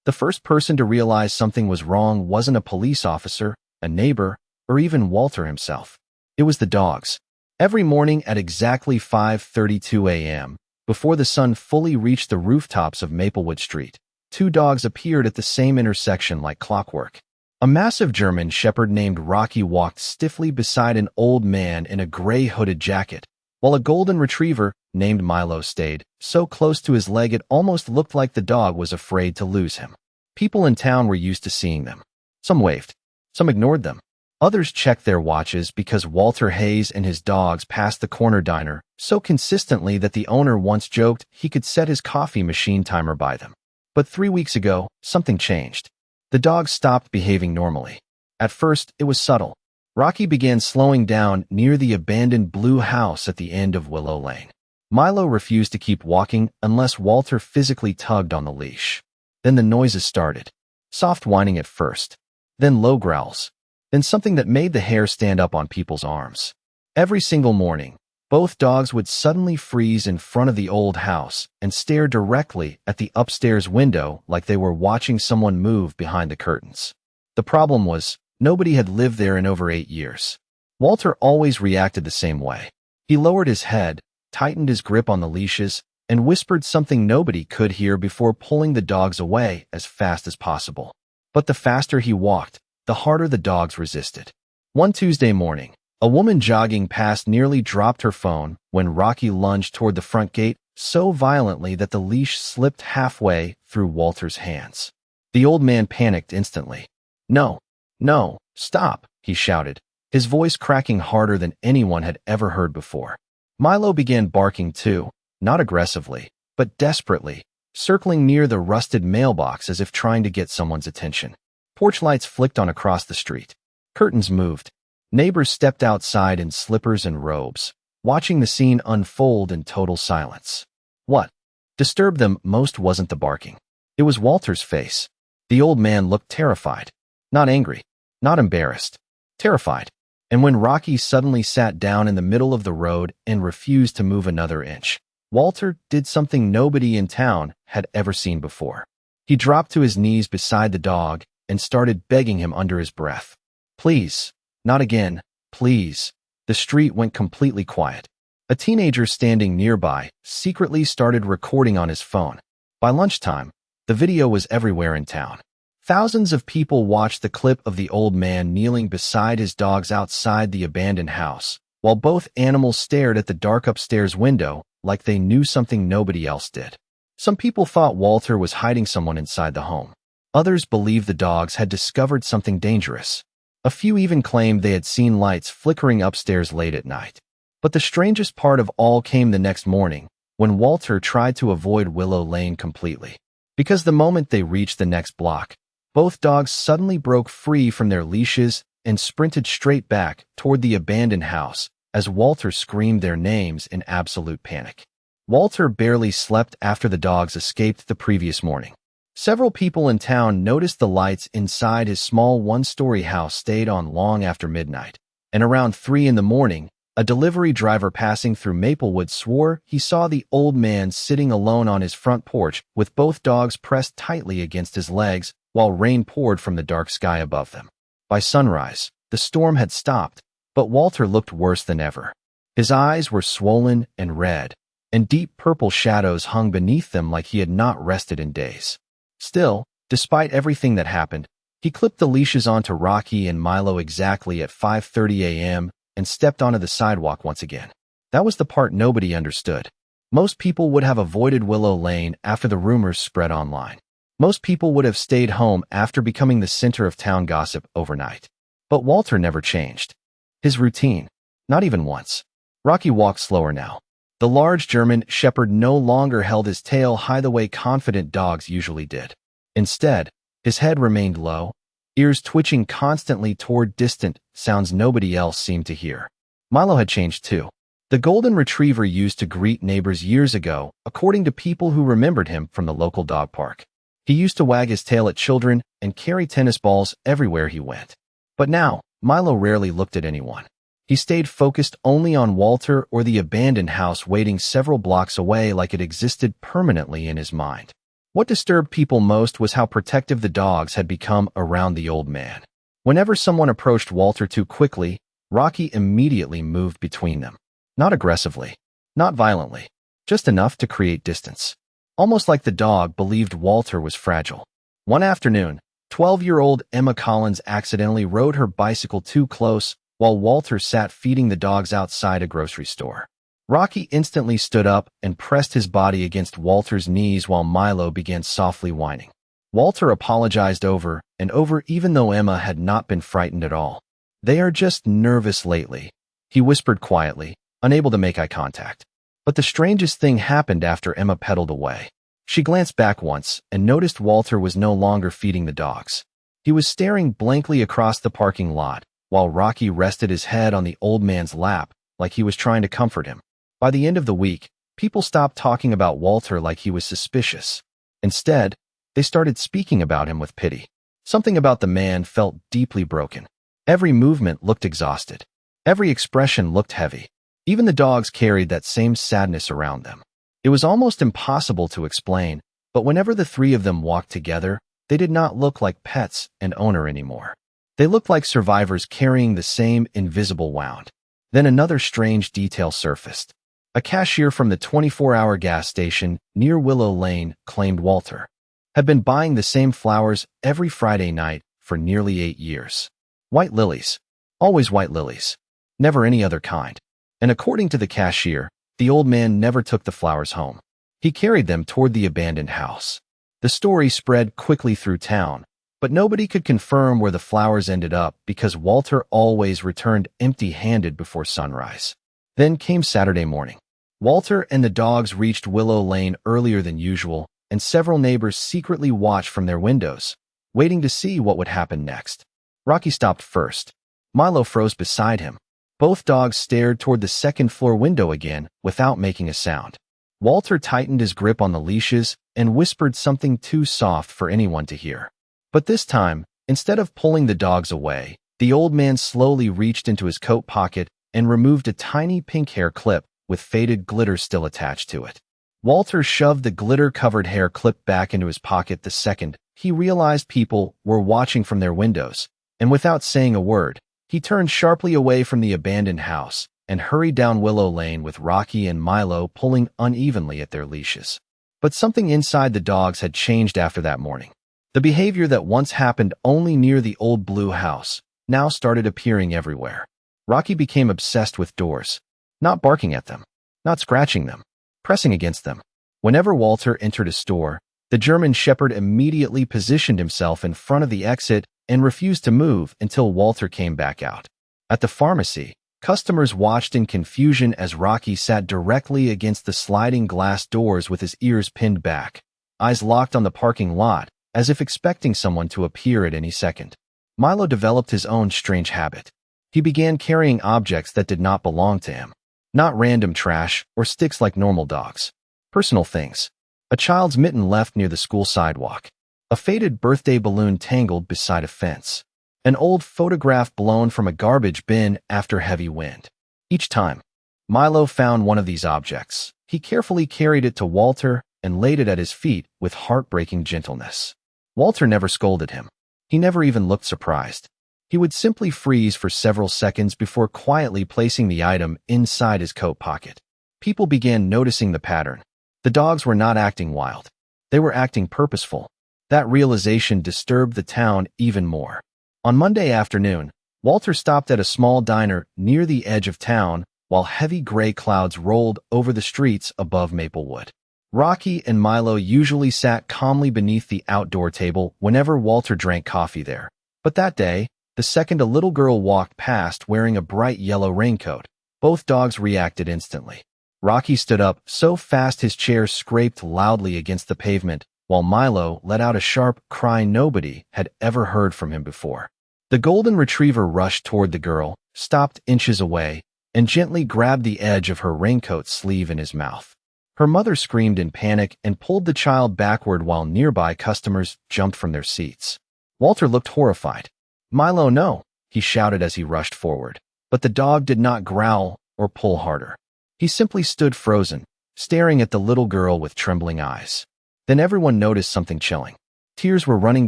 The first person to realize something was wrong wasn't a police officer, a neighbor, or even Walter himself. It was the dogs. Every morning at exactly 5:32 a.m., before the sun fully reached the rooftops of Maplewood Street, two dogs appeared at the same intersection like clockwork. A massive German shepherd named Rocky walked stiffly beside an old man in a gray hooded jacket, while a golden retriever named Milo stayed so close to his leg it almost looked like the dog was afraid to lose him. People in town were used to seeing them. Some waved. Some ignored them. Others checked their watches because Walter Hayes and his dogs passed the corner diner so consistently that the owner once joked he could set his coffee machine timer by them. But 3 weeks ago, something changed. The dogs stopped behaving normally. At first, it was subtle. Rocky began slowing down near the abandoned blue house at the end of Willow Lane. Milo refused to keep walking unless Walter physically tugged on the leash. Then the noises started. Soft whining at first. Then low growls. Then something that made the hair stand up on people's arms. Every single morning, both dogs would suddenly freeze in front of the old house and stare directly at the upstairs window like they were watching someone move behind the curtains. The problem was, nobody had lived there in over 8 years. Walter always reacted the same way. He lowered his head, tightened his grip on the leashes, and whispered something nobody could hear before pulling the dogs away as fast as possible. But the faster he walked, the harder the dogs resisted. One Tuesday morning, a woman jogging past nearly dropped her phone when Rocky lunged toward the front gate so violently that the leash slipped halfway through Walter's hands. The old man panicked instantly. "No, no, stop," he shouted, his voice cracking harder than anyone had ever heard before. Milo began barking too, not aggressively, but desperately, circling near the rusted mailbox as if trying to get someone's attention. Porch lights flicked on across the street. Curtains moved. Neighbors stepped outside in slippers and robes, watching the scene unfold in total silence. What disturbed them most wasn't the barking. It was Walter's face. The old man looked terrified. Not angry. Not embarrassed. Terrified. And when Rocky suddenly sat down in the middle of the road and refused to move another inch, Walter did something nobody in town had ever seen before. He dropped to his knees beside the dog and started begging him under his breath. "Please, not again, please." The street went completely quiet. A teenager standing nearby secretly started recording on his phone. By lunchtime, the video was everywhere in town. Thousands of people watched the clip of the old man kneeling beside his dogs outside the abandoned house, while both animals stared at the dark upstairs window like they knew something nobody else did. Some people thought Walter was hiding someone inside the home. Others believed the dogs had discovered something dangerous. A few even claimed they had seen lights flickering upstairs late at night. But the strangest part of all came the next morning, when Walter tried to avoid Willow Lane completely. Because the moment they reached the next block, both dogs suddenly broke free from their leashes and sprinted straight back toward the abandoned house as Walter screamed their names in absolute panic. Walter barely slept after the dogs escaped the previous morning. Several people in town noticed the lights inside his small one-story house stayed on long after midnight, and around 3 in the morning, a delivery driver passing through Maplewood swore he saw the old man sitting alone on his front porch with both dogs pressed tightly against his legs while rain poured from the dark sky above them. By sunrise, the storm had stopped, but Walter looked worse than ever. His eyes were swollen and red, and deep purple shadows hung beneath them like he had not rested in days. Still, despite everything that happened, he clipped the leashes onto Rocky and Milo exactly at 5:30 a.m. and stepped onto the sidewalk once again. That was the part nobody understood. Most people would have avoided Willow Lane after the rumors spread online. Most people would have stayed home after becoming the center of town gossip overnight. But Walter never changed. His routine. Not even once. Rocky walked slower now. The large German shepherd no longer held his tail high the way confident dogs usually did. Instead, his head remained low, ears twitching constantly toward distant sounds nobody else seemed to hear. Milo had changed too. The golden retriever used to greet neighbors years ago, according to people who remembered him from the local dog park. He used to wag his tail at children and carry tennis balls everywhere he went. But now, Milo rarely looked at anyone. He stayed focused only on Walter or the abandoned house waiting several blocks away like it existed permanently in his mind. What disturbed people most was how protective the dogs had become around the old man. Whenever someone approached Walter too quickly, Rocky immediately moved between them. Not aggressively, not violently, just enough to create distance. Almost like the dog believed Walter was fragile. One afternoon, 12-year-old Emma Collins accidentally rode her bicycle too close while Walter sat feeding the dogs outside a grocery store. Rocky instantly stood up and pressed his body against Walter's knees while Milo began softly whining. Walter apologized over and over even though Emma had not been frightened at all. "They are just nervous lately," he whispered quietly, unable to make eye contact. But the strangest thing happened after Emma pedaled away. She glanced back once and noticed Walter was no longer feeding the dogs. He was staring blankly across the parking lot, while Rocky rested his head on the old man's lap like he was trying to comfort him. By the end of the week, people stopped talking about Walter like he was suspicious. Instead, they started speaking about him with pity. Something about the man felt deeply broken. Every movement looked exhausted. Every expression looked heavy. Even the dogs carried that same sadness around them. It was almost impossible to explain, but whenever the three of them walked together, they did not look like pets and owner anymore. They looked like survivors carrying the same invisible wound. Then another strange detail surfaced. A cashier from the 24-hour gas station near Willow Lane claimed Walter had been buying the same flowers every Friday night for nearly 8 years. White lilies. Always white lilies. Never any other kind. And according to the cashier, the old man never took the flowers home. He carried them toward the abandoned house. The story spread quickly through town, but nobody could confirm where the flowers ended up because Walter always returned empty-handed before sunrise. Then came Saturday morning. Walter and the dogs reached Willow Lane earlier than usual, and several neighbors secretly watched from their windows, waiting to see what would happen next. Rocky stopped first. Milo froze beside him. Both dogs stared toward the second-floor window again without making a sound. Walter tightened his grip on the leashes and whispered something too soft for anyone to hear. But this time, instead of pulling the dogs away, the old man slowly reached into his coat pocket and removed a tiny pink hair clip with faded glitter still attached to it. Walter shoved the glitter-covered hair clip back into his pocket the second he realized people were watching from their windows, and without saying a word, he turned sharply away from the abandoned house and hurried down Willow Lane with Rocky and Milo pulling unevenly at their leashes. But something inside the dogs had changed after that morning. The behavior that once happened only near the old blue house now started appearing everywhere. Rocky became obsessed with doors, not barking at them, not scratching them, pressing against them. Whenever Walter entered a store, the German Shepherd immediately positioned himself in front of the exit and refused to move until Walter came back out. At the pharmacy, customers watched in confusion as Rocky sat directly against the sliding glass doors with his ears pinned back, eyes locked on the parking lot, as if expecting someone to appear at any second. Milo developed his own strange habit. He began carrying objects that did not belong to him. Not random trash or sticks like normal dogs. Personal things. A child's mitten left near the school sidewalk. A faded birthday balloon tangled beside a fence. An old photograph blown from a garbage bin after heavy wind. Each time, Milo found one of these objects. He carefully carried it to Walter and laid it at his feet with heartbreaking gentleness. Walter never scolded him. He never even looked surprised. He would simply freeze for several seconds before quietly placing the item inside his coat pocket. People began noticing the pattern. The dogs were not acting wild. They were acting purposeful. That realization disturbed the town even more. On Monday afternoon, Walter stopped at a small diner near the edge of town while heavy gray clouds rolled over the streets above Maplewood. Rocky and Milo usually sat calmly beneath the outdoor table whenever Walter drank coffee there. But that day, the second a little girl walked past wearing a bright yellow raincoat, both dogs reacted instantly. Rocky stood up so fast his chair scraped loudly against the pavement, while Milo let out a sharp cry nobody had ever heard from him before. The golden retriever rushed toward the girl, stopped inches away, and gently grabbed the edge of her raincoat sleeve in his mouth. Her mother screamed in panic and pulled the child backward while nearby customers jumped from their seats. Walter looked horrified. "Milo, no," he shouted as he rushed forward. But the dog did not growl or pull harder. He simply stood frozen, staring at the little girl with trembling eyes. Then everyone noticed something chilling. Tears were running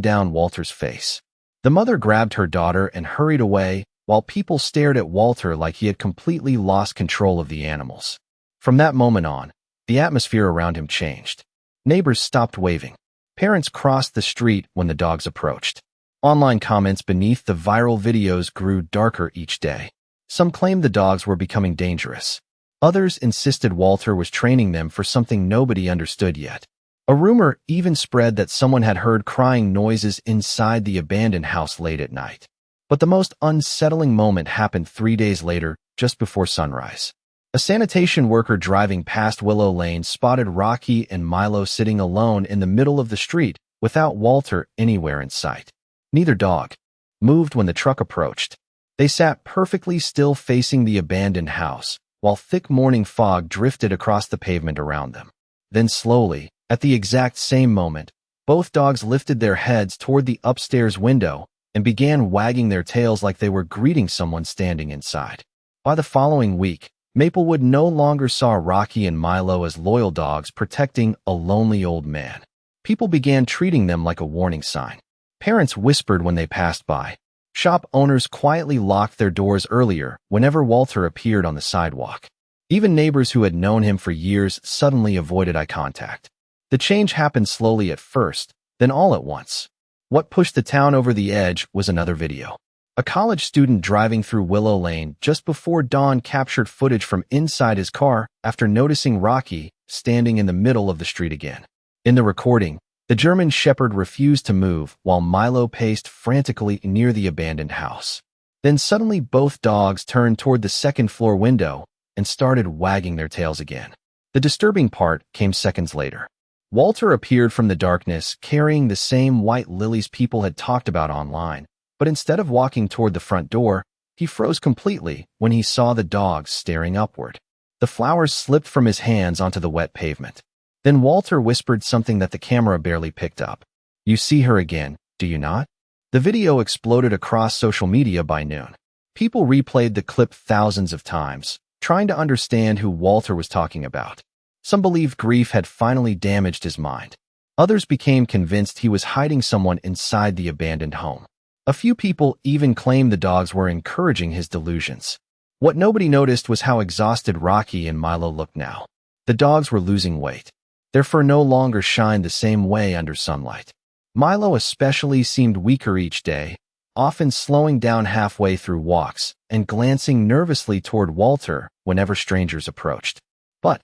down Walter's face. The mother grabbed her daughter and hurried away, while people stared at Walter like he had completely lost control of the animals. From that moment on, the atmosphere around him changed. Neighbors stopped waving. Parents crossed the street when the dogs approached. Online comments beneath the viral videos grew darker each day. Some claimed the dogs were becoming dangerous. Others insisted Walter was training them for something nobody understood yet. A rumor even spread that someone had heard crying noises inside the abandoned house late at night. But the most unsettling moment happened 3 days later, just before sunrise. A sanitation worker driving past Willow Lane spotted Rocky and Milo sitting alone in the middle of the street without Walter anywhere in sight. Neither dog moved when the truck approached. They sat perfectly still facing the abandoned house, while thick morning fog drifted across the pavement around them. Then slowly, at the exact same moment, both dogs lifted their heads toward the upstairs window and began wagging their tails like they were greeting someone standing inside. By the following week, Maplewood no longer saw Rocky and Milo as loyal dogs protecting a lonely old man. People began treating them like a warning sign. Parents whispered when they passed by. Shop owners quietly locked their doors earlier whenever Walter appeared on the sidewalk. Even neighbors who had known him for years suddenly avoided eye contact. The change happened slowly at first, then all at once. What pushed the town over the edge was another video. A college student driving through Willow Lane just before dawn captured footage from inside his car after noticing Rocky standing in the middle of the street again. In the recording, the German Shepherd refused to move while Milo paced frantically near the abandoned house. Then suddenly both dogs turned toward the second-floor window and started wagging their tails again. The disturbing part came seconds later. Walter appeared from the darkness carrying the same white lilies people had talked about online. But instead of walking toward the front door, he froze completely when he saw the dogs staring upward. The flowers slipped from his hands onto the wet pavement. Then Walter whispered something that the camera barely picked up. "You see her again, do you not?" The video exploded across social media by noon. People replayed the clip thousands of times, trying to understand who Walter was talking about. Some believed grief had finally damaged his mind. Others became convinced he was hiding someone inside the abandoned home. A few people even claimed the dogs were encouraging his delusions. What nobody noticed was how exhausted Rocky and Milo looked now. The dogs were losing weight. Their fur no longer shined the same way under sunlight. Milo especially seemed weaker each day, often slowing down halfway through walks and glancing nervously toward Walter whenever strangers approached. But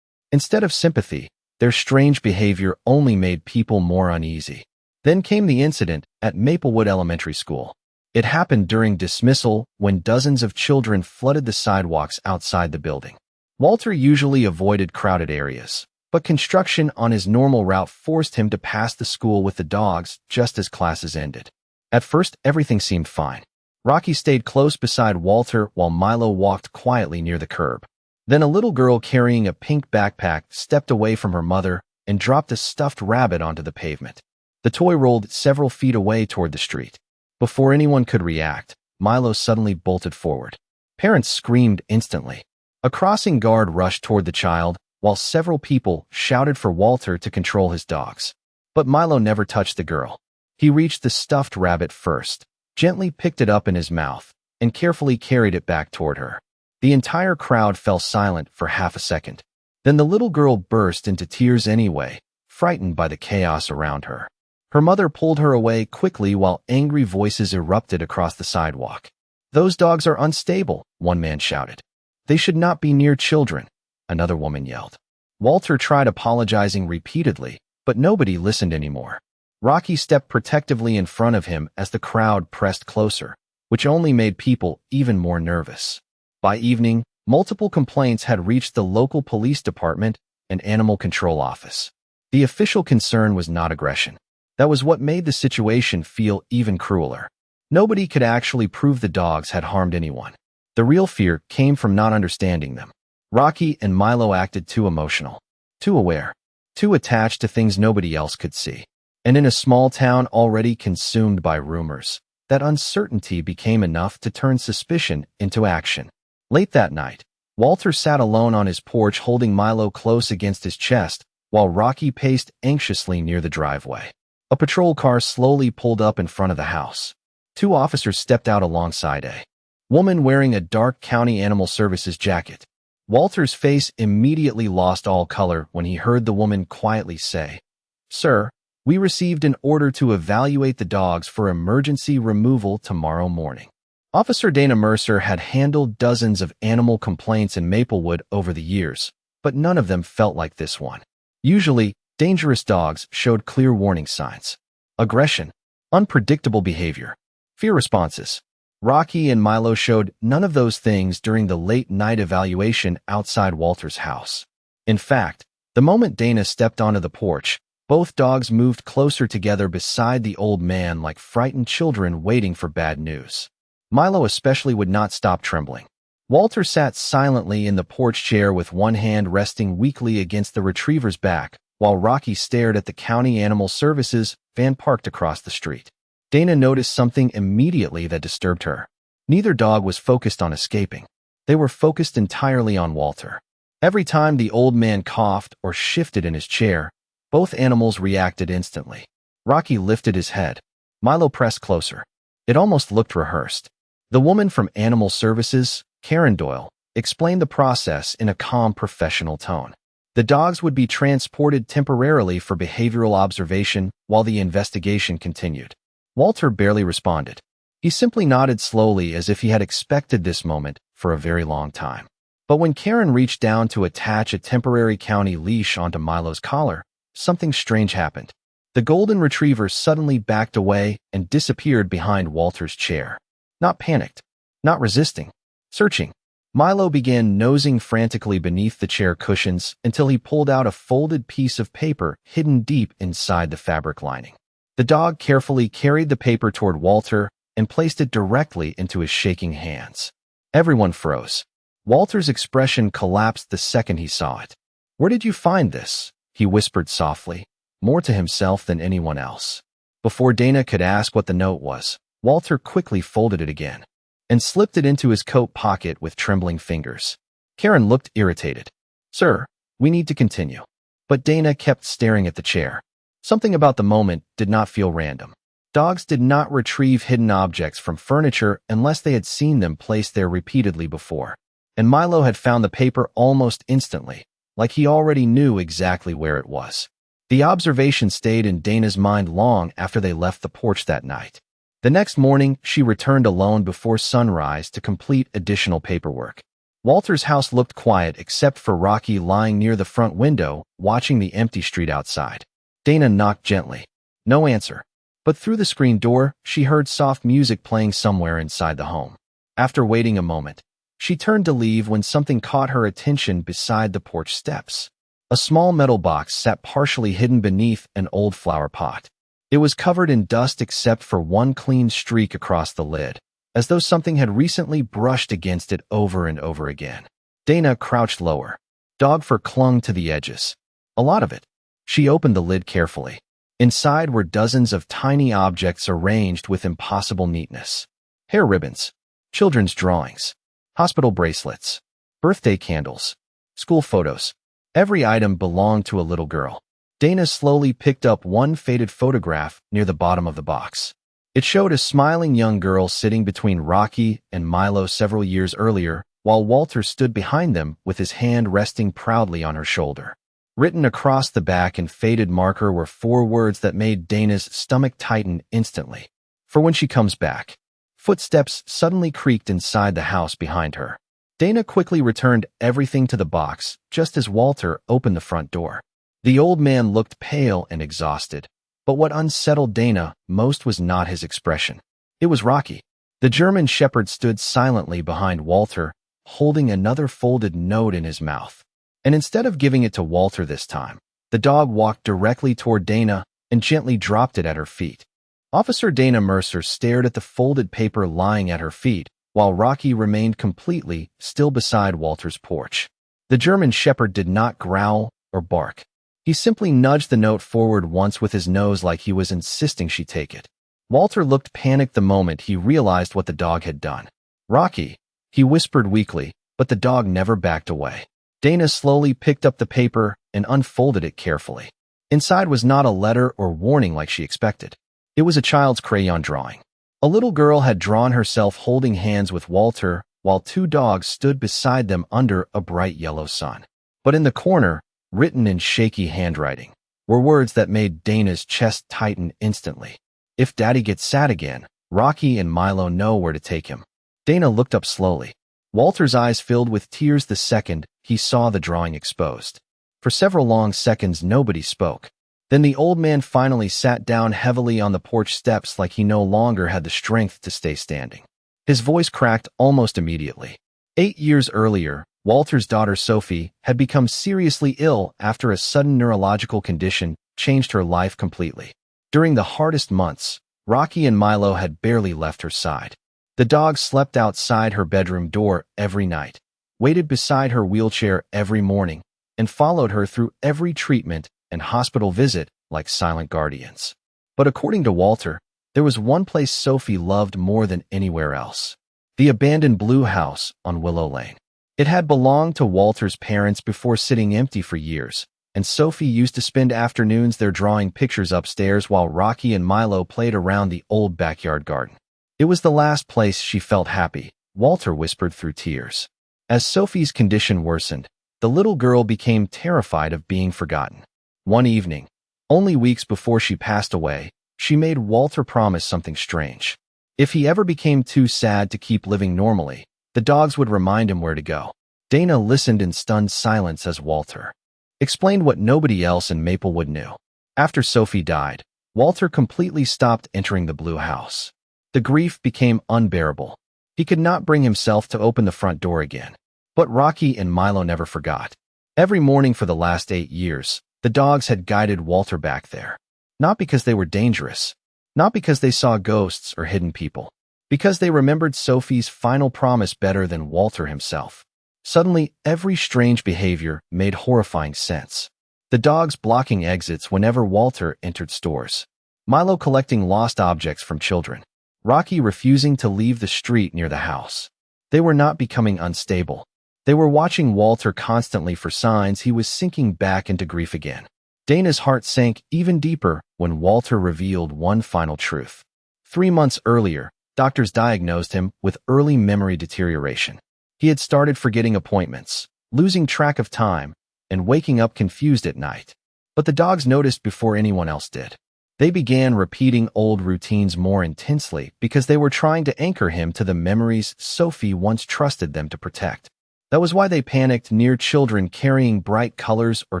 instead of sympathy, their strange behavior only made people more uneasy. Then came the incident at Maplewood Elementary School. It happened during dismissal when dozens of children flooded the sidewalks outside the building. Walter usually avoided crowded areas, but construction on his normal route forced him to pass the school with the dogs just as classes ended. At first, everything seemed fine. Rocky stayed close beside Walter while Milo walked quietly near the curb. Then a little girl carrying a pink backpack stepped away from her mother and dropped a stuffed rabbit onto the pavement. The toy rolled several feet away toward the street. Before anyone could react, Milo suddenly bolted forward. Parents screamed instantly. A crossing guard rushed toward the child, while several people shouted for Walter to control his dogs. But Milo never touched the girl. He reached the stuffed rabbit first, gently picked it up in his mouth, and carefully carried it back toward her. The entire crowd fell silent for half a second. Then the little girl burst into tears anyway, frightened by the chaos around her. Her mother pulled her away quickly while angry voices erupted across the sidewalk. "Those dogs are unstable," one man shouted. "They should not be near children," another woman yelled. Walter tried apologizing repeatedly, but nobody listened anymore. Rocky stepped protectively in front of him as the crowd pressed closer, which only made people even more nervous. By evening, multiple complaints had reached the local police department and animal control office. The official concern was not aggression. That was what made the situation feel even crueler. Nobody could actually prove the dogs had harmed anyone. The real fear came from not understanding them. Rocky and Milo acted too emotional, too aware, too attached to things nobody else could see. And in a small town already consumed by rumors, that uncertainty became enough to turn suspicion into action. Late that night, Walter sat alone on his porch holding Milo close against his chest while Rocky paced anxiously near the driveway. A patrol car slowly pulled up in front of the house. Two officers stepped out alongside a woman wearing a dark county animal services jacket. Walter's face immediately lost all color when he heard the woman quietly say, "Sir, we received an order to evaluate the dogs for emergency removal tomorrow morning." Officer Dana Mercer had handled dozens of animal complaints in Maplewood over the years, but none of them felt like this one. Usually, dangerous dogs showed clear warning signs: aggression, unpredictable behavior, fear responses. Rocky and Milo showed none of those things during the late-night evaluation outside Walter's house. In fact, the moment Dana stepped onto the porch, both dogs moved closer together beside the old man like frightened children waiting for bad news. Milo especially would not stop trembling. Walter sat silently in the porch chair with one hand resting weakly against the retriever's back, while Rocky stared at the county animal services van parked across the street. Dana noticed something immediately that disturbed her. Neither dog was focused on escaping. They were focused entirely on Walter. Every time the old man coughed or shifted in his chair, both animals reacted instantly. Rocky lifted his head. Milo pressed closer. It almost looked rehearsed. The woman from Animal Services, Karen Doyle, explained the process in a calm, professional tone. The dogs would be transported temporarily for behavioral observation while the investigation continued. Walter barely responded. He simply nodded slowly as if he had expected this moment for a very long time. But when Karen reached down to attach a temporary county leash onto Milo's collar, something strange happened. The golden retriever suddenly backed away and disappeared behind Walter's chair. Not panicked, not resisting, searching. Milo began nosing frantically beneath the chair cushions until he pulled out a folded piece of paper hidden deep inside the fabric lining. The dog carefully carried the paper toward Walter and placed it directly into his shaking hands. Everyone froze. Walter's expression collapsed the second he saw it. "Where did you find this?" he whispered softly, more to himself than anyone else. Before Dana could ask what the note was, Walter quickly folded it again and slipped it into his coat pocket with trembling fingers. Karen looked irritated. "Sir, we need to continue." But Dana kept staring at the chair. Something about the moment did not feel random. Dogs did not retrieve hidden objects from furniture unless they had seen them placed there repeatedly before. And Milo had found the paper almost instantly, like he already knew exactly where it was. The observation stayed in Dana's mind long after they left the porch that night. The next morning, she returned alone before sunrise to complete additional paperwork. Walter's house looked quiet except for Rocky lying near the front window, watching the empty street outside. Dana knocked gently. No answer. But through the screen door, she heard soft music playing somewhere inside the home. After waiting a moment, she turned to leave when something caught her attention beside the porch steps. A small metal box sat partially hidden beneath an old flower pot. It was covered in dust except for one clean streak across the lid, as though something had recently brushed against it over and over again. Dana crouched lower. Dog fur clung to the edges. A lot of it. She opened the lid carefully. Inside were dozens of tiny objects arranged with impossible neatness. Hair ribbons, children's drawings, hospital bracelets, birthday candles, school photos. Every item belonged to a little girl. Dana slowly picked up one faded photograph near the bottom of the box. It showed a smiling young girl sitting between Rocky and Milo several years earlier, while Walter stood behind them with his hand resting proudly on her shoulder. Written across the back in faded marker were 4 words that made Dana's stomach tighten instantly. "For when she comes back." Footsteps suddenly creaked inside the house behind her. Dana quickly returned everything to the box just as Walter opened the front door. The old man looked pale and exhausted, but what unsettled Dana most was not his expression. It was Rocky. The German shepherd stood silently behind Walter, holding another folded note in his mouth. And instead of giving it to Walter this time, the dog walked directly toward Dana and gently dropped it at her feet. Officer Dana Mercer stared at the folded paper lying at her feet, while Rocky remained completely still beside Walter's porch. The German shepherd did not growl or bark. He simply nudged the note forward once with his nose like he was insisting she take it. Walter looked panicked the moment he realized what the dog had done. "Rocky," he whispered weakly, but the dog never backed away. Dana slowly picked up the paper and unfolded it carefully. Inside was not a letter or warning like she expected. It was a child's crayon drawing. A little girl had drawn herself holding hands with Walter while two dogs stood beside them under a bright yellow sun. But in the corner, written in shaky handwriting, were words that made Dana's chest tighten instantly. If Daddy gets sad again, Rocky and Milo know where to take him. Dana looked up slowly. Walter's eyes filled with tears the second he saw the drawing exposed. For several long seconds, nobody spoke. Then the old man finally sat down heavily on the porch steps like he no longer had the strength to stay standing. His voice cracked almost immediately. 8 years earlier, Walter's daughter Sophie had become seriously ill after a sudden neurological condition changed her life completely. During the hardest months, Rocky and Milo had barely left her side. The dogs slept outside her bedroom door every night, waited beside her wheelchair every morning, and followed her through every treatment and hospital visit like silent guardians. But according to Walter, there was one place Sophie loved more than anywhere else: the abandoned blue house on Willow Lane. It had belonged to Walter's parents before sitting empty for years, and Sophie used to spend afternoons there drawing pictures upstairs while Rocky and Milo played around the old backyard garden. It was the last place she felt happy, Walter whispered through tears. As Sophie's condition worsened, the little girl became terrified of being forgotten. One evening, only weeks before she passed away, she made Walter promise something strange. If he ever became too sad to keep living normally, the dogs would remind him where to go. Dana listened in stunned silence as Walter explained what nobody else in Maplewood knew. After Sophie died, Walter completely stopped entering the blue house. The grief became unbearable. He could not bring himself to open the front door again. But Rocky and Milo never forgot. Every morning for the last 8 years, the dogs had guided Walter back there. Not because they were dangerous, not because they saw ghosts or hidden people, because they remembered Sophie's final promise better than Walter himself. Suddenly, every strange behavior made horrifying sense. The dogs blocking exits whenever Walter entered stores. Milo collecting lost objects from children. Rocky refusing to leave the street near the house. They were not becoming unstable. They were watching Walter constantly for signs he was sinking back into grief again. Dana's heart sank even deeper when Walter revealed one final truth. 3 months earlier, doctors diagnosed him with early memory deterioration. He had started forgetting appointments, losing track of time, and waking up confused at night. But the dogs noticed before anyone else did. They began repeating old routines more intensely because they were trying to anchor him to the memories Sophie once trusted them to protect. That was why they panicked near children carrying bright colors or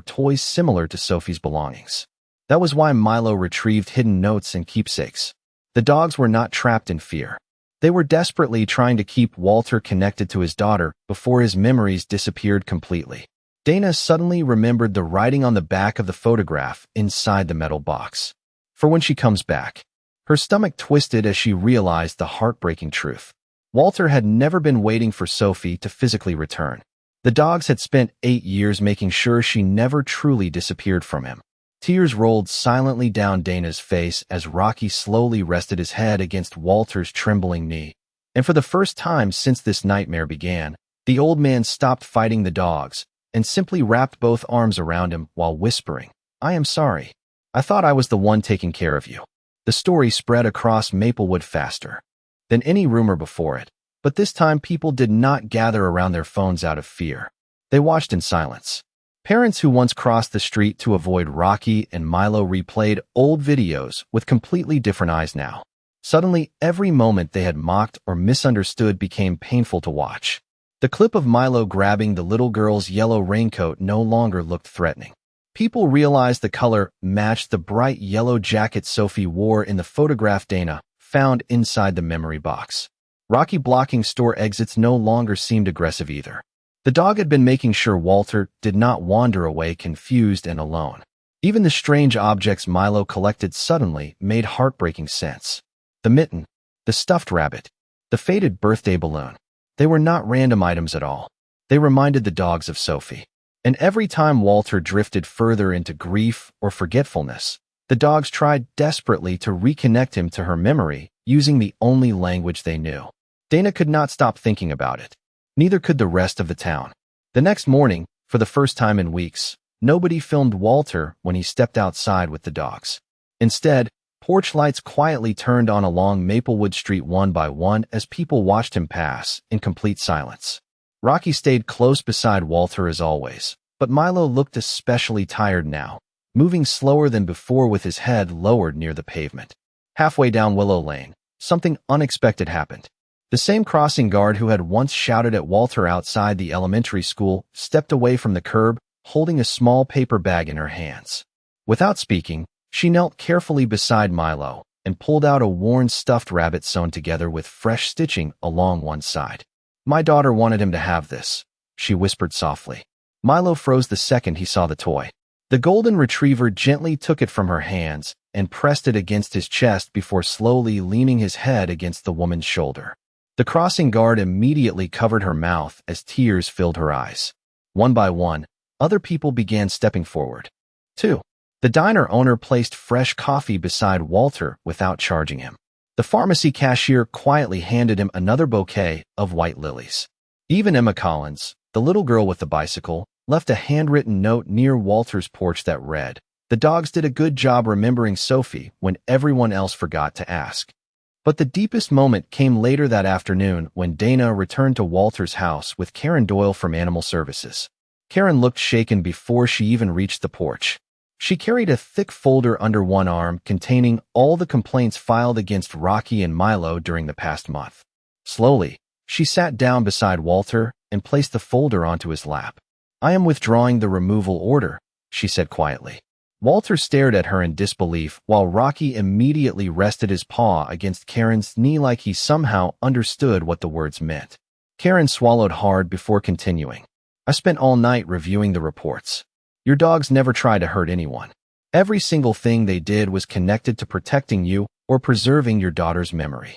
toys similar to Sophie's belongings. That was why Milo retrieved hidden notes and keepsakes. The dogs were not trapped in fear. They were desperately trying to keep Walter connected to his daughter before his memories disappeared completely. Dana suddenly remembered the writing on the back of the photograph inside the metal box. For when she comes back, her stomach twisted as she realized the heartbreaking truth. Walter had never been waiting for Sophie to physically return. The dogs had spent 8 years making sure she never truly disappeared from him. Tears rolled silently down Dana's face as Rocky slowly rested his head against Walter's trembling knee. And for the first time since this nightmare began, the old man stopped fighting the dogs and simply wrapped both arms around him while whispering, "I am sorry. I thought I was the one taking care of you." The story spread across Maplewood faster than any rumor before it, but this time people did not gather around their phones out of fear. They watched in silence. Parents who once crossed the street to avoid Rocky and Milo replayed old videos with completely different eyes now. Suddenly, every moment they had mocked or misunderstood became painful to watch. The clip of Milo grabbing the little girl's yellow raincoat no longer looked threatening. People realized the color matched the bright yellow jacket Sophie wore in the photograph Dana found inside the memory box. Rocky blocking store exits no longer seemed aggressive either. The dog had been making sure Walter did not wander away confused and alone. Even the strange objects Milo collected suddenly made heartbreaking sense. The mitten, the stuffed rabbit, the faded birthday balloon. They were not random items at all. They reminded the dogs of Sophie. And every time Walter drifted further into grief or forgetfulness, the dogs tried desperately to reconnect him to her memory using the only language they knew. Dana could not stop thinking about it. Neither could the rest of the town. The next morning, for the first time in weeks, Nobody filmed Walter when he stepped outside with the dogs. Instead, porch lights quietly turned on along Maplewood Street one by one as people watched him pass in complete silence. Rocky stayed close beside Walter as always, but Milo looked especially tired now, moving slower than before with his head lowered near the pavement. Halfway down Willow Lane, something unexpected happened. The same crossing guard who had once shouted at Walter outside the elementary school stepped away from the curb, holding a small paper bag in her hands. Without speaking, she knelt carefully beside Milo and pulled out a worn stuffed rabbit sewn together with fresh stitching along one side. "My daughter wanted him to have this," she whispered softly. Milo froze the second he saw the toy. The golden retriever gently took it from her hands and pressed it against his chest before slowly leaning his head against the woman's shoulder. The crossing guard immediately covered her mouth as tears filled her eyes. One by one, other people began stepping forward. 2. The diner owner placed fresh coffee beside Walter without charging him. The pharmacy cashier quietly handed him another bouquet of white lilies. Even Emma Collins, the little girl with the bicycle, left a handwritten note near Walter's porch that read, "The dogs did a good job remembering Sophie when everyone else forgot to ask." But the deepest moment came later that afternoon when Dana returned to Walter's house with Karen Doyle from Animal Services. Karen looked shaken before she even reached the porch. She carried a thick folder under one arm containing all the complaints filed against Rocky and Milo during the past month. Slowly, she sat down beside Walter and placed the folder onto his lap. "I am withdrawing the removal order," she said quietly. Walter stared at her in disbelief while Rocky immediately rested his paw against Karen's knee like he somehow understood what the words meant. Karen swallowed hard before continuing. "I spent all night reviewing the reports. Your dogs never tried to hurt anyone. Every single thing they did was connected to protecting you or preserving your daughter's memory."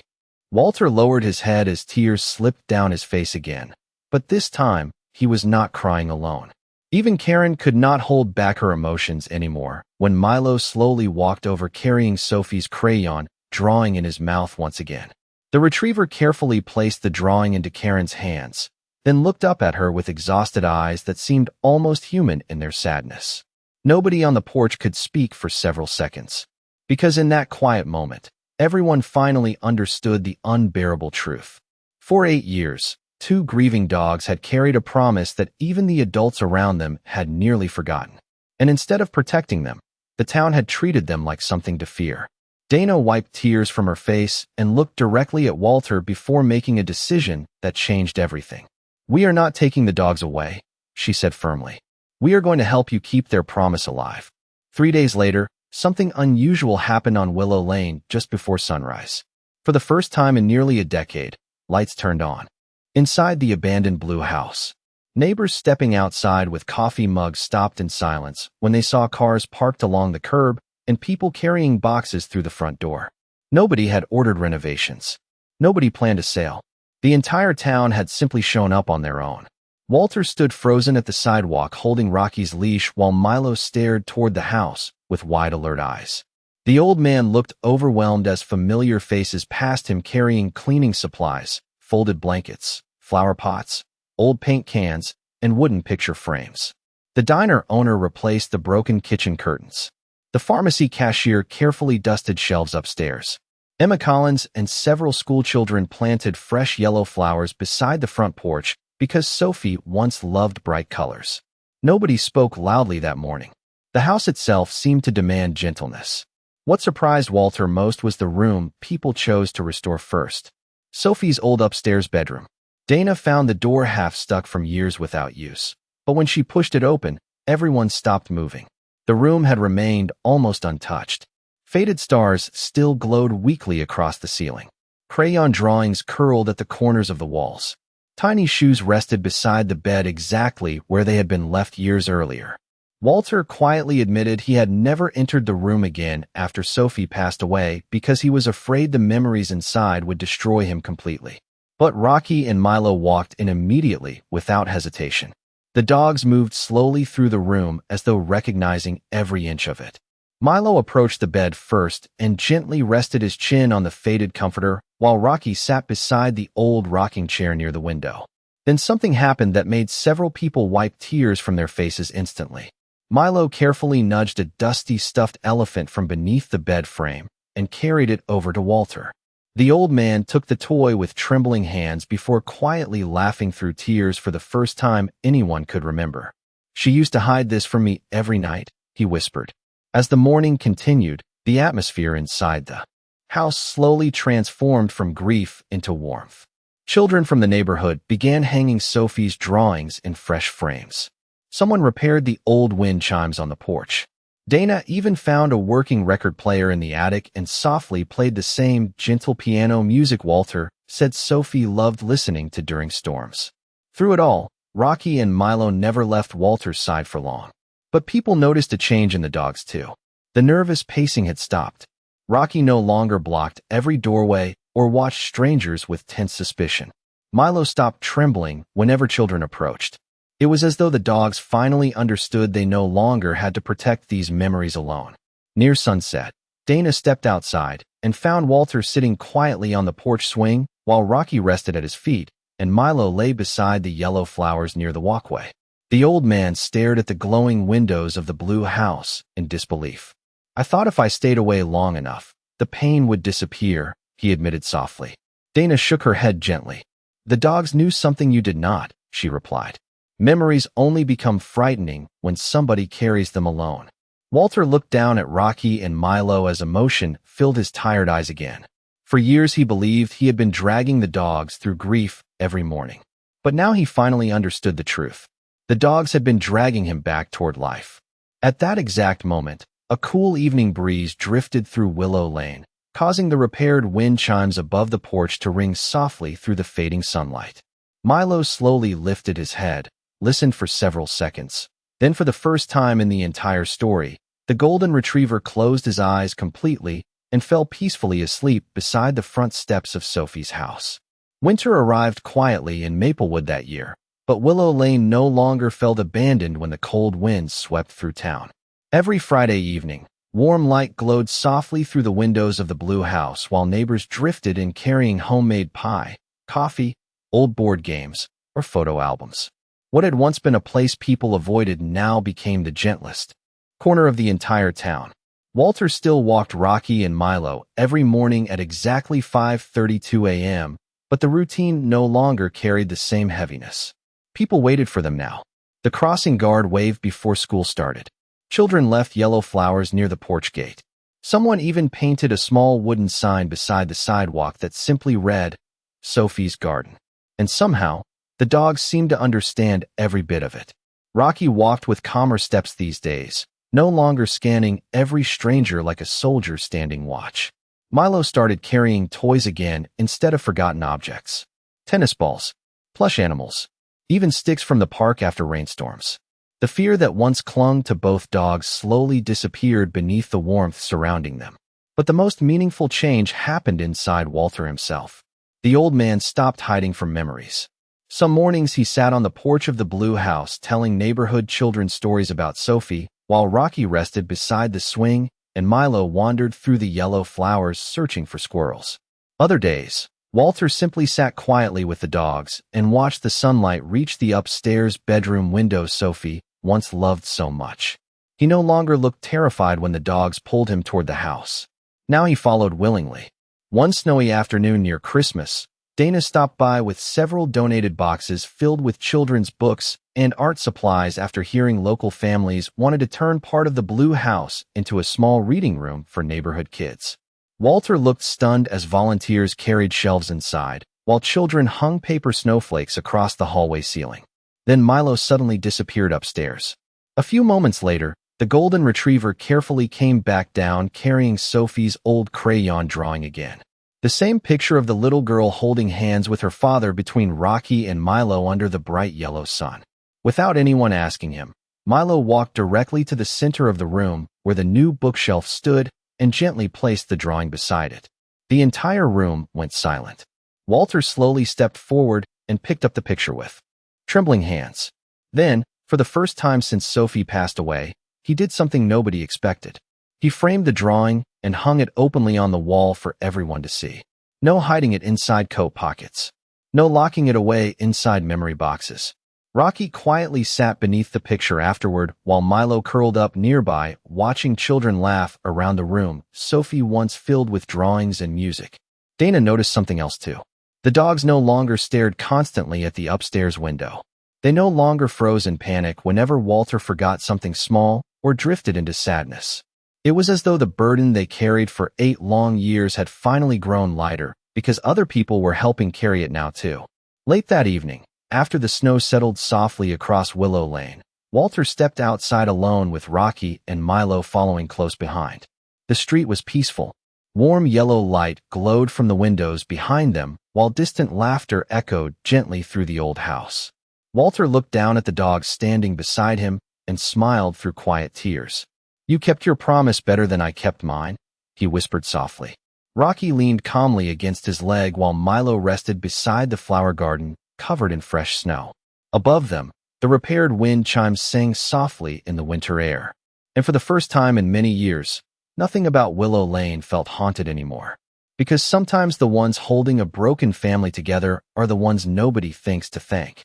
Walter lowered his head as tears slipped down his face again, but this time he was not crying alone. Even Karen could not hold back her emotions anymore when Milo slowly walked over carrying Sophie's crayon, drawing in his mouth once again. The retriever carefully placed the drawing into Karen's hands, then looked up at her with exhausted eyes that seemed almost human in their sadness. Nobody on the porch could speak for several seconds, because in that quiet moment, everyone finally understood the unbearable truth. For 8 years, 2 grieving dogs had carried a promise that even the adults around them had nearly forgotten. And instead of protecting them, the town had treated them like something to fear. Dana wiped tears from her face and looked directly at Walter before making a decision that changed everything. "We are not taking the dogs away," she said firmly. "We are going to help you keep their promise alive." 3 days later, something unusual happened on Willow Lane just before sunrise. For the first time in nearly a decade, lights turned on. Inside the abandoned blue house, neighbors stepping outside with coffee mugs stopped in silence when they saw cars parked along the curb and people carrying boxes through the front door. Nobody had ordered renovations. Nobody planned a sale. The entire town had simply shown up on their own. Walter stood frozen at the sidewalk holding Rocky's leash while Milo stared toward the house with wide alert eyes. The old man looked overwhelmed as familiar faces passed him carrying cleaning supplies, folded blankets, flower pots, old paint cans, and wooden picture frames. The diner owner replaced the broken kitchen curtains. The pharmacy cashier carefully dusted shelves upstairs. Emma Collins and several schoolchildren planted fresh yellow flowers beside the front porch because Sophie once loved bright colors. Nobody spoke loudly that morning. The house itself seemed to demand gentleness. What surprised Walter most was the room people chose to restore first. Sophie's old upstairs bedroom. Dana found the door half stuck from years without use, but when she pushed it open, everyone stopped moving. The room had remained almost untouched. Faded stars still glowed weakly across the ceiling. Crayon drawings curled at the corners of the walls. Tiny shoes rested beside the bed exactly where they had been left years earlier. Walter quietly admitted he had never entered the room again after Sophie passed away because he was afraid the memories inside would destroy him completely. But Rocky and Milo walked in immediately without hesitation. The dogs moved slowly through the room as though recognizing every inch of it. Milo approached the bed first and gently rested his chin on the faded comforter while Rocky sat beside the old rocking chair near the window. Then something happened that made several people wipe tears from their faces instantly. Milo carefully nudged a dusty stuffed elephant from beneath the bed frame and carried it over to Walter. The old man took the toy with trembling hands before quietly laughing through tears for the first time anyone could remember. "She used to hide this from me every night," he whispered. As the morning continued, the atmosphere inside the house slowly transformed from grief into warmth. Children from the neighborhood began hanging Sophie's drawings in fresh frames. Someone repaired the old wind chimes on the porch. Dana even found a working record player in the attic and softly played the same gentle piano music Walter said Sophie loved listening to during storms. Through it all, Rocky and Milo never left Walter's side for long. But people noticed a change in the dogs too. The nervous pacing had stopped. Rocky no longer blocked every doorway or watched strangers with tense suspicion. Milo stopped trembling whenever children approached. It was as though the dogs finally understood they no longer had to protect these memories alone. Near sunset, Dana stepped outside and found Walter sitting quietly on the porch swing while Rocky rested at his feet and Milo lay beside the yellow flowers near the walkway. The old man stared at the glowing windows of the blue house in disbelief. "I thought if I stayed away long enough, the pain would disappear," he admitted softly. Dana shook her head gently. "The dogs knew something you did not," she replied. "Memories only become frightening when somebody carries them alone." Walter looked down at Rocky and Milo as emotion filled his tired eyes again. For years he believed he had been dragging the dogs through grief every morning. But now he finally understood the truth. The dogs had been dragging him back toward life. At that exact moment, a cool evening breeze drifted through Willow Lane, causing the repaired wind chimes above the porch to ring softly through the fading sunlight. Milo slowly lifted his head, listened for several seconds. Then for the first time in the entire story, the golden retriever closed his eyes completely and fell peacefully asleep beside the front steps of Sophie's house. Winter arrived quietly in Maplewood that year, but Willow Lane no longer felt abandoned when the cold winds swept through town. Every Friday evening, warm light glowed softly through the windows of the blue house while neighbors drifted in carrying homemade pie, coffee, old board games, or photo albums. What had once been a place people avoided now became the gentlest corner of the entire town. Walter still walked Rocky and Milo every morning at exactly 5:32 a.m., but the routine no longer carried the same heaviness. People waited for them now. The crossing guard waved before school started. Children left yellow flowers near the porch gate. Someone even painted a small wooden sign beside the sidewalk that simply read, "Sophie's Garden." And somehow, the dogs seemed to understand every bit of it. Rocky walked with calmer steps these days, no longer scanning every stranger like a soldier standing watch. Milo started carrying toys again instead of forgotten objects. Tennis balls, plush animals, even sticks from the park after rainstorms. The fear that once clung to both dogs slowly disappeared beneath the warmth surrounding them. But the most meaningful change happened inside Walter himself. The old man stopped hiding from memories. Some mornings he sat on the porch of the blue house telling neighborhood children stories about Sophie, while Rocky rested beside the swing and Milo wandered through the yellow flowers searching for squirrels. Other days, Walter simply sat quietly with the dogs and watched the sunlight reach the upstairs bedroom window Sophie once loved so much. He no longer looked terrified when the dogs pulled him toward the house. Now he followed willingly. One snowy afternoon near Christmas, Dana stopped by with several donated boxes filled with children's books and art supplies after hearing local families wanted to turn part of the blue house into a small reading room for neighborhood kids. Walter looked stunned as volunteers carried shelves inside, while children hung paper snowflakes across the hallway ceiling. Then Milo suddenly disappeared upstairs. A few moments later, the golden retriever carefully came back down carrying Sophie's old crayon drawing again. The same picture of the little girl holding hands with her father between Rocky and Milo under the bright yellow sun. Without anyone asking him, Milo walked directly to the center of the room where the new bookshelf stood and gently placed the drawing beside it. The entire room went silent. Walter slowly stepped forward and picked up the picture with trembling hands. Then, for the first time since Sophie passed away, he did something nobody expected. He framed the drawing and hung it openly on the wall for everyone to see. No hiding it inside coat pockets. No locking it away inside memory boxes. Rocky quietly sat beneath the picture afterward while Milo curled up nearby, watching children laugh around the room, Sophie once filled with drawings and music. Dana noticed something else too. The dogs no longer stared constantly at the upstairs window. They no longer froze in panic whenever Walter forgot something small or drifted into sadness. It was as though the burden they carried for 8 long years had finally grown lighter, because other people were helping carry it now too. Late that evening, after the snow settled softly across Willow Lane, Walter stepped outside alone with Rocky and Milo following close behind. The street was peaceful. Warm yellow light glowed from the windows behind them, while distant laughter echoed gently through the old house. Walter looked down at the dog standing beside him and smiled through quiet tears. "You kept your promise better than I kept mine," he whispered softly. Rocky leaned calmly against his leg while Milo rested beside the flower garden, covered in fresh snow. Above them, the repaired wind chimes sang softly in the winter air. And for the first time in many years, nothing about Willow Lane felt haunted anymore. Because sometimes the ones holding a broken family together are the ones nobody thinks to thank.